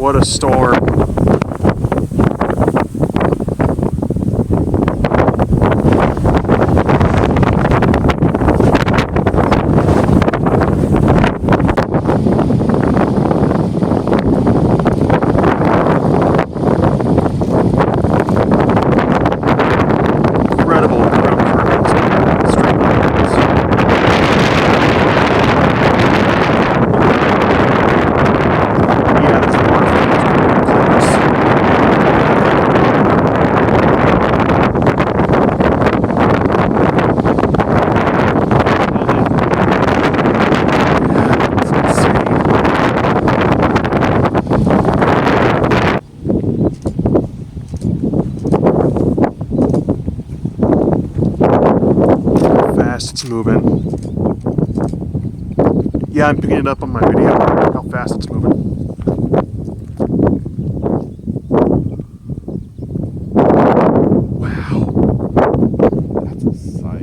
what a storm. It's moving. Yeah, I'm picking it up on my video, how fast it's moving. Wow. That's a sight.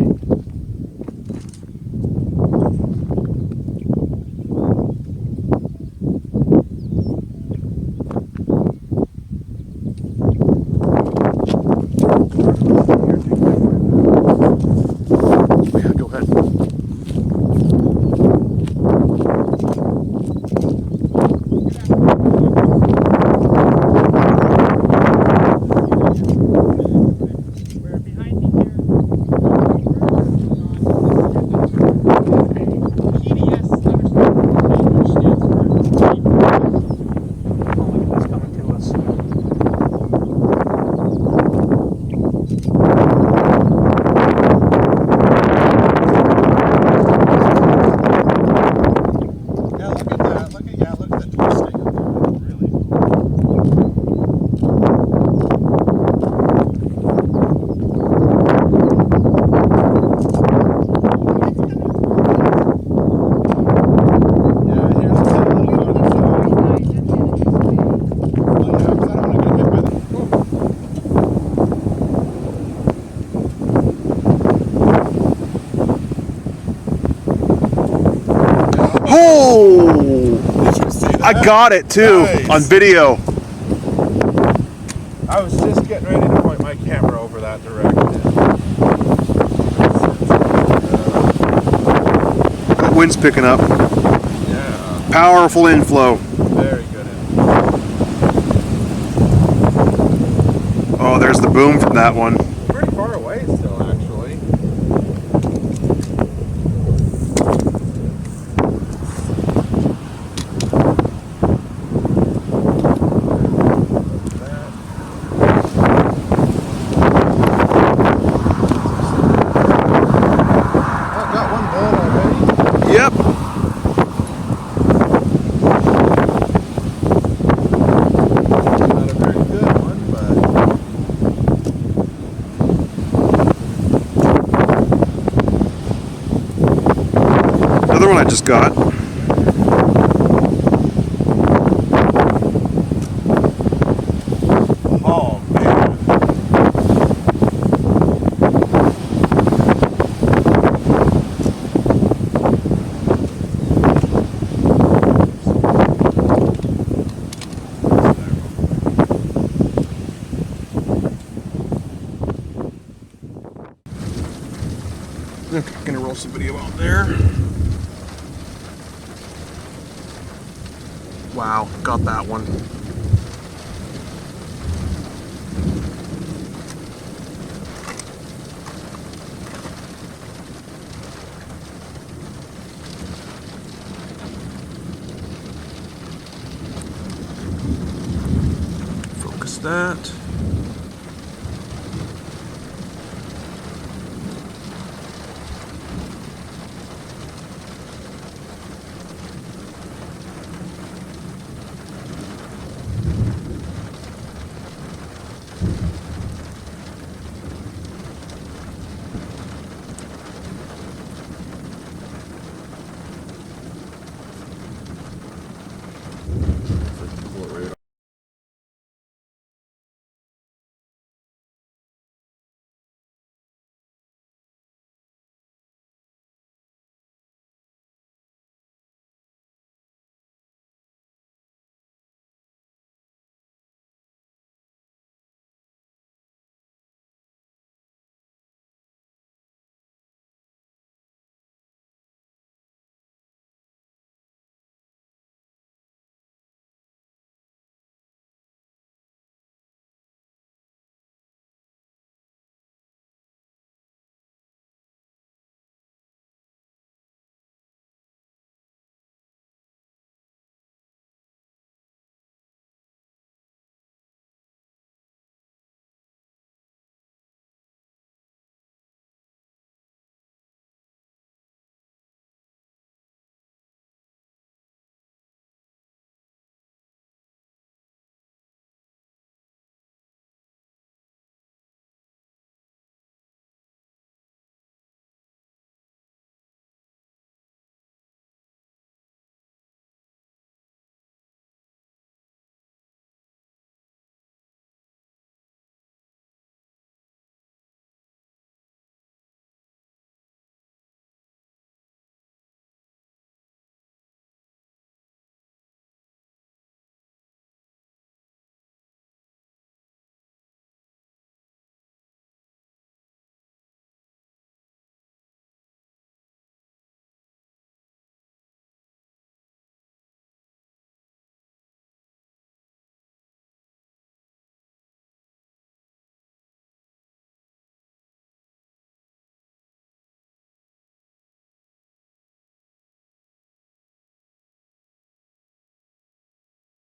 Yeah, go ahead. Oh! I got it too, nice. On video. I was just getting ready to point my camera over that direction. That wind's picking up. Yeah. Powerful inflow. Very good inflow. Oh, there's the boom from that one. Pretty far away still, actually. Yep. Not a very good one, but another one I just got. oh man. Okay, I'm gonna roll some video out there. Wow, got that one. Focus that.